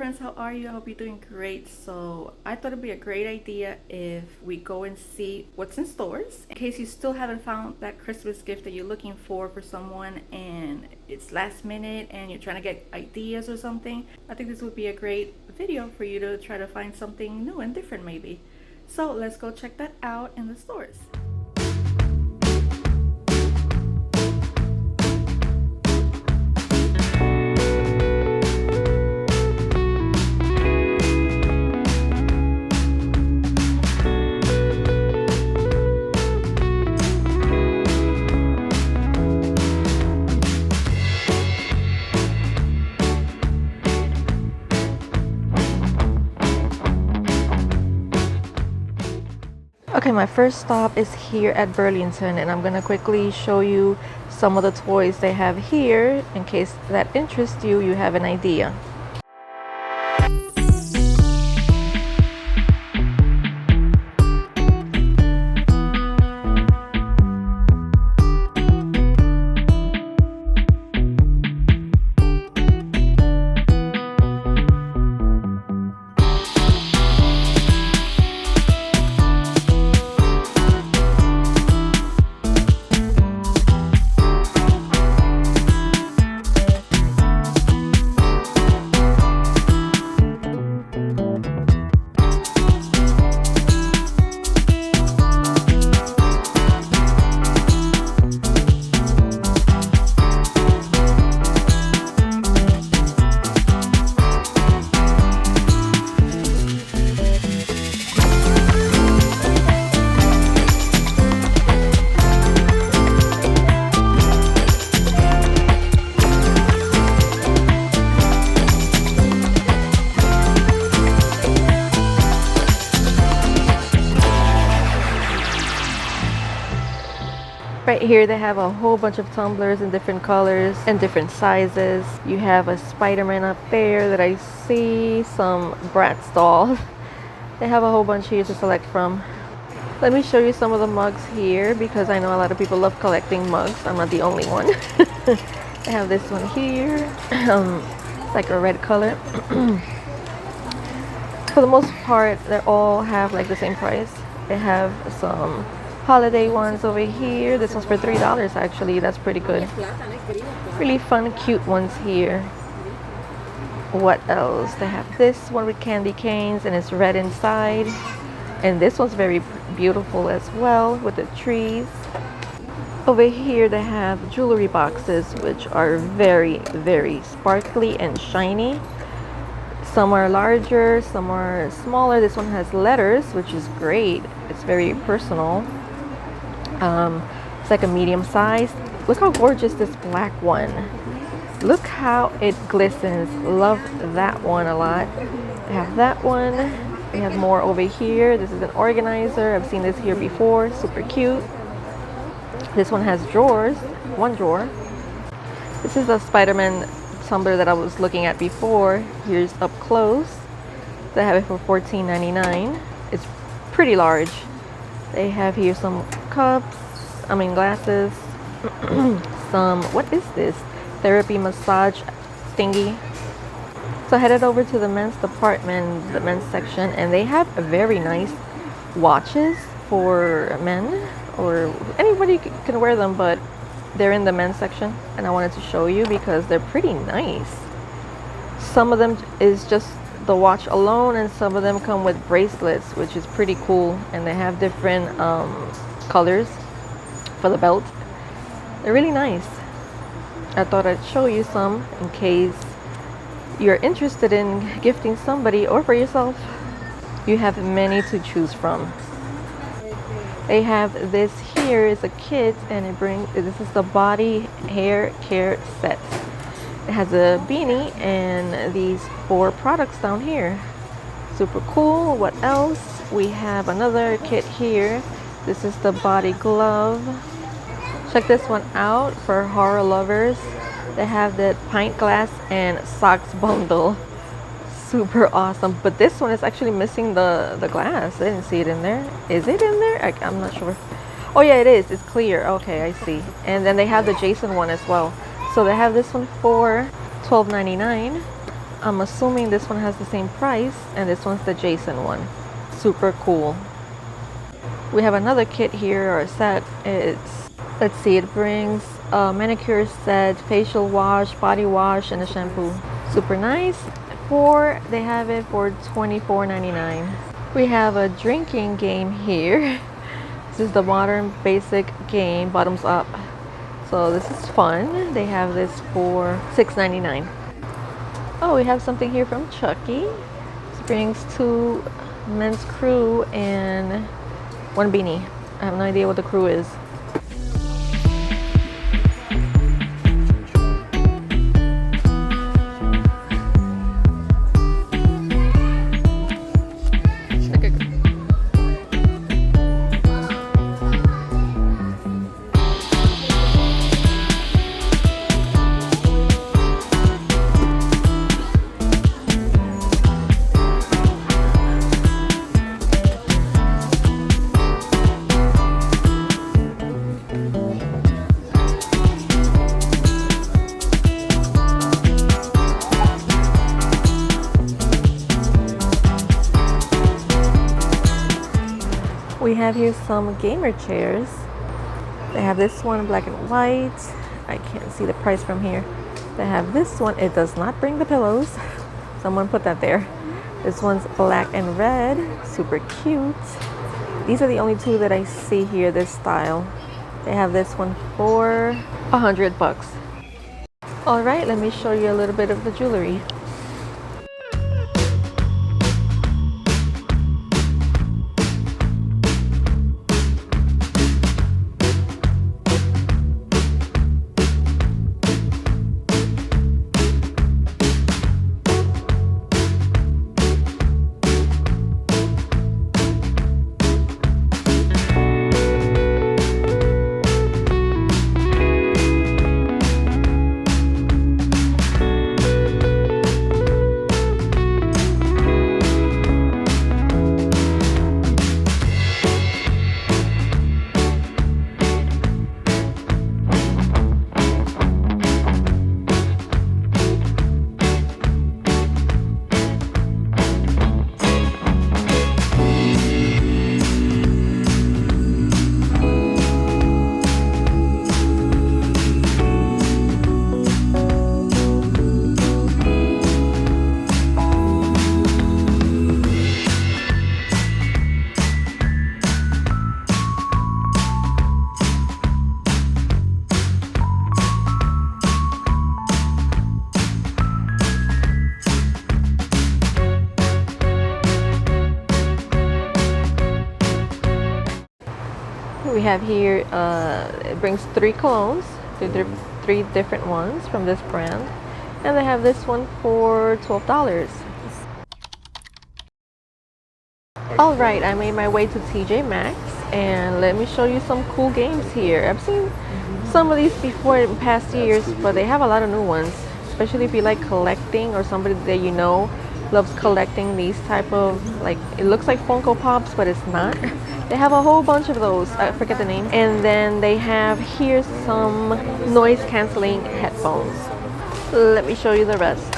friends, how are you? I hope you're doing great. So I thought it'd be a great idea if we go and see what's in stores in case you still haven't found that Christmas gift that you're looking for someone and it's last minute and you're trying to get ideas or something. I think this would be a great video for you to try to find something new and different maybe. So let's go check that out in the stores. Okay, my first stop is here at Burlington, and I'm gonna quickly show you some of the toys they have here in case that interests you, you have an idea. Right here they have a whole bunch of tumblers in different colors and different sizes. You have a Spider-Man up there that I see, some Bratz dolls. They have a whole bunch here to select from. Let me show you some of the mugs here because I know a lot of people love collecting mugs. I'm not the only one. They have this one here. It's like a red color. For the most part, they all have like the same price. They have some holiday ones over here. This one's for $3 actually. That's pretty good. Really fun, cute ones here. What else? They have this one with candy canes and it's red inside. And this one's very beautiful as well with the trees. Over here they have jewelry boxes which are very, very sparkly and shiny. Some are larger, some are smaller. This one has letters, which is great. It's very personal. It's like a medium size. Look how gorgeous this black one. Look how it glistens. Love that one a lot. I have that one. We have more over here. This is an organizer. I've seen this here before. Super cute. This one has drawers. One drawer. This is a Spider-Man tumbler that I was looking at before. Here's up close. They have it for $14.99. It's pretty large. They have here some cups, glasses, some, what is this? Therapy massage thingy. So I headed over to the men's department, the men's section, and they have very nice watches for men, or anybody can wear them, but they're in the men's section, and I wanted to show you because they're pretty nice. Some of them is just the watch alone, and some of them come with bracelets, which is pretty cool, and they have different colors for the belt. They're really nice. I thought I'd show you some in case you're interested in gifting somebody or for yourself. You have many to choose from. They have this here is a kit, and this is the body hair care set. It has a beanie and these 4 products down here. Super cool. What else? We have another kit here. This is the body glove. Check this one out for horror lovers. They have the pint glass and socks bundle. Super awesome. But this one is actually missing the glass. I didn't see it in there. Is it in there? I'm not sure. Oh yeah, it is. It's clear. Okay, I see. And then they have the Jason one as well. So they have this one for $12.99. I'm assuming this one has the same price, and this one's the Jason one. Super cool. We have another kit here, or a set. Let's see, it brings a manicure set, facial wash, body wash, and a shampoo. Super nice. They have it for $24.99. We have a drinking game here. This is the modern basic game, bottoms up. So this is fun. They have this for $6.99. Oh, we have something here from Chucky. This brings 2 men's crew and 1 beanie. I have no idea what the crew is. We have here some gamer chairs. They have this one black and white. I can't see the price from here. They have this one. It does not bring the pillows. Someone put that there. This one's black and red. Super cute. These are the only 2 that I see here, this style. They have this one for $100. All right, let me show you a little bit of the jewelry. We have here, it brings 3 colognes, 3 different ones from this brand. And they have this one for $12. All right, I made my way to TJ Maxx, and let me show you some cool games here. I've seen some of these before in past years, but they have a lot of new ones, especially if you like collecting, or somebody that you know loves collecting these type of, like, it looks like Funko Pops, but it's not. They have a whole bunch of those. I forget the name. And then they have here some noise canceling headphones. Let me show you the rest.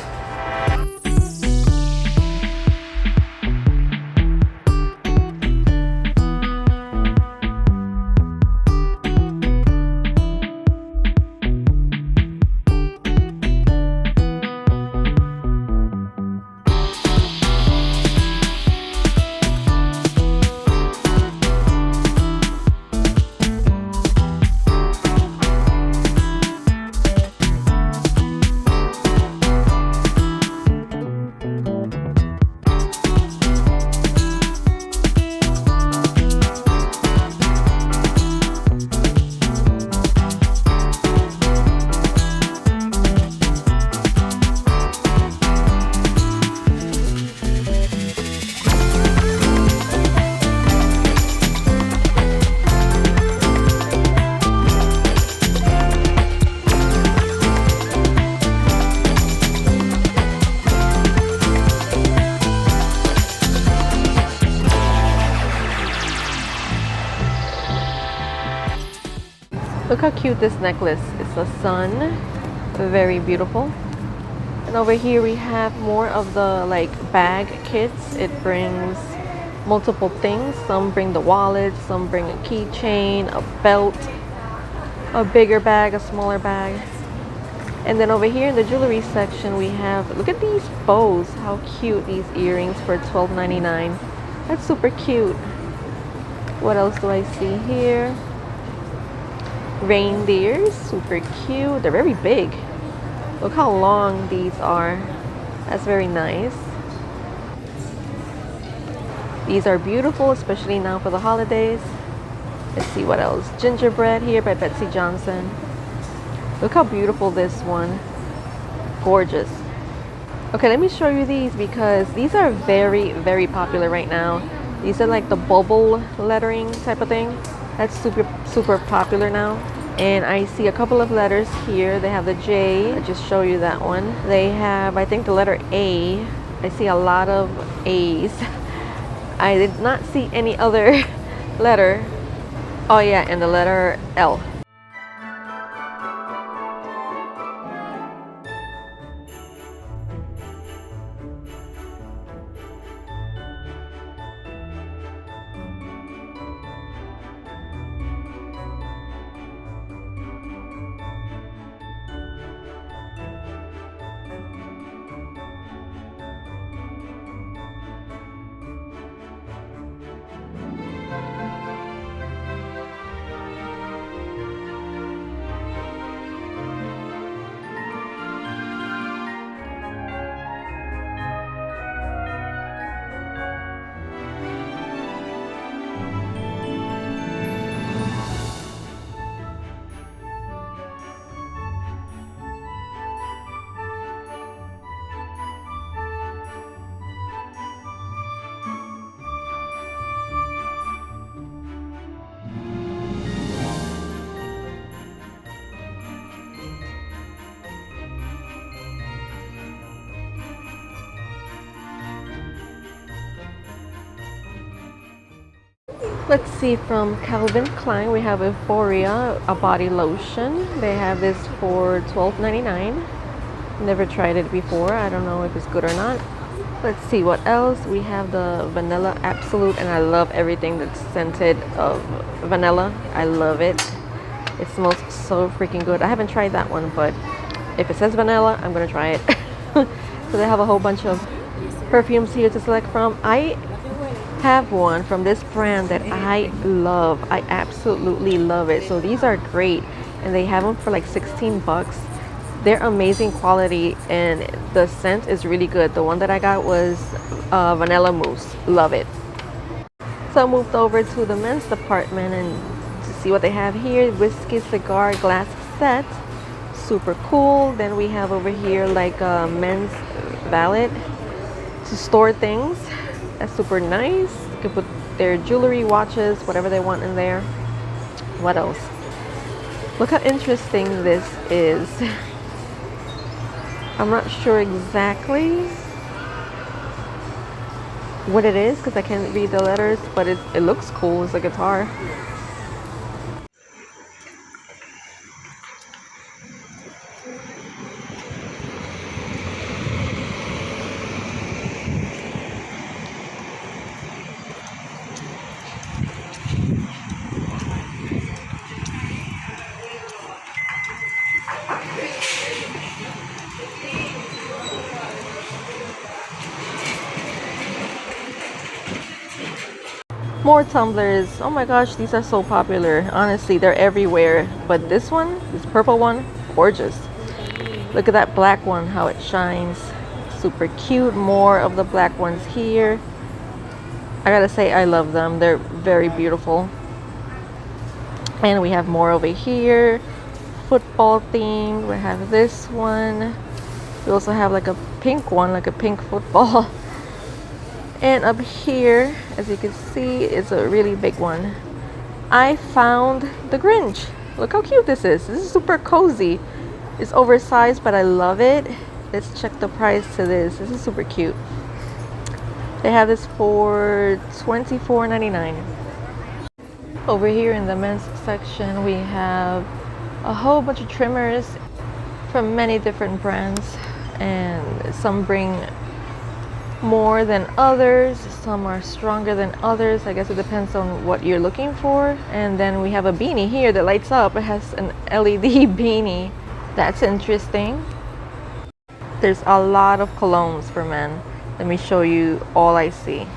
Look how cute this necklace is. A sun, very beautiful. And over here we have more of the like bag kits. It brings multiple things. Some bring the wallet, some bring a keychain, a belt, a bigger bag, a smaller bag. And then over here in the jewelry section we have, look at these bows. How cute, these earrings for $12.99. That's super cute. What else do I see here? Reindeers, super cute. They're very big. Look how long these are. That's very nice. These are beautiful, especially now for the holidays. Let's see what else. Gingerbread here by Betsy Johnson. Look how beautiful this one. Gorgeous. Okay, let me show you these because these are very, very popular right now. These are like the bubble lettering type of thing. That's super popular now. And I see a couple of letters here. They have the J. I'll just show you that one. They have, I think, the letter A. I see a lot of A's. I did not see any other letter. Oh yeah, and the letter L. Let's see, from Calvin Klein we have Euphoria, a body lotion. They have this for $12.99. Never tried it before. I don't know if it's good or not. Let's see what else. We have the Vanilla Absolute, and I love everything that's scented of vanilla. I love it. It smells so freaking good. I haven't tried that one, but if it says vanilla, I'm gonna try it. So they have a whole bunch of perfumes here to select from. I have one from this brand that I love. I absolutely love it. So these are great, and they have them for like 16 bucks. They're amazing quality, and the scent is really good. The one that I got was vanilla mousse. Love it. So I moved over to the men's department and to see what they have here. Whiskey cigar glass set, super cool. Then we have over here like a men's valet to store things. That's super nice. You can put their jewelry, watches, whatever they want in there. What else? Look how interesting this is. I'm not sure exactly what it is because I can't read the letters, but it looks cool. It's a guitar. More tumblers. Oh my gosh, these are so popular. Honestly, they're everywhere. But this one, this purple one, gorgeous. Look at that black one, how it shines. Super cute. More of the black ones here. I gotta say, I love them. They're very beautiful. And we have more over here. Football theme. We have this one. We also have like a pink one, like a pink football. And up here, as you can see, it's a really big one. I found the Grinch. Look how cute this is. This is super cozy. It's oversized, but I love it. Let's check the price to this. This is super cute. They have this for $24.99. Over here in the men's section, we have a whole bunch of trimmers from many different brands. and some bring more than others, some are stronger than others. I guess it depends on what you're looking for. And then we have a beanie here that lights up. It has an LED beanie. That's interesting. There's a lot of colognes for men. Let me show you all I see.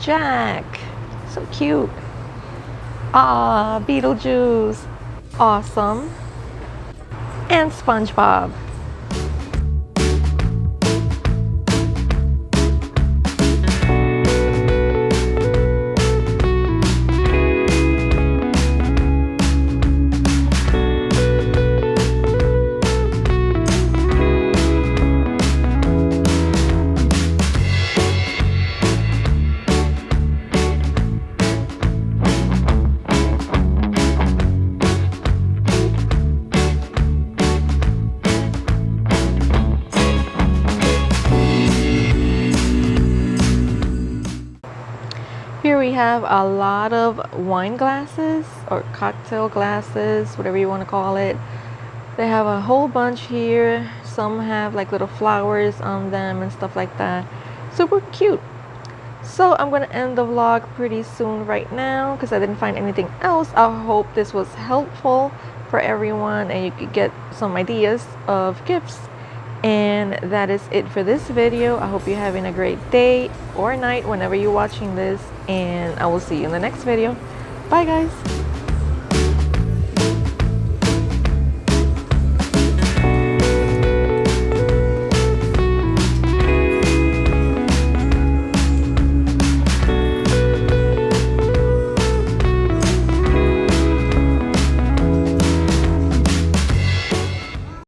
Jack, so cute. Ah, Beetlejuice, awesome. And SpongeBob. Here we have a lot of wine glasses or cocktail glasses, whatever you want to call it. They have a whole bunch here. Some have like little flowers on them and stuff like that. Super cute. So I'm going to end the vlog pretty soon right now because I didn't find anything else. I hope this was helpful for everyone and you could get some ideas of gifts. And that is it for this video. I hope you're having a great day or night whenever you're watching this, and I will see you in the next video. Bye guys.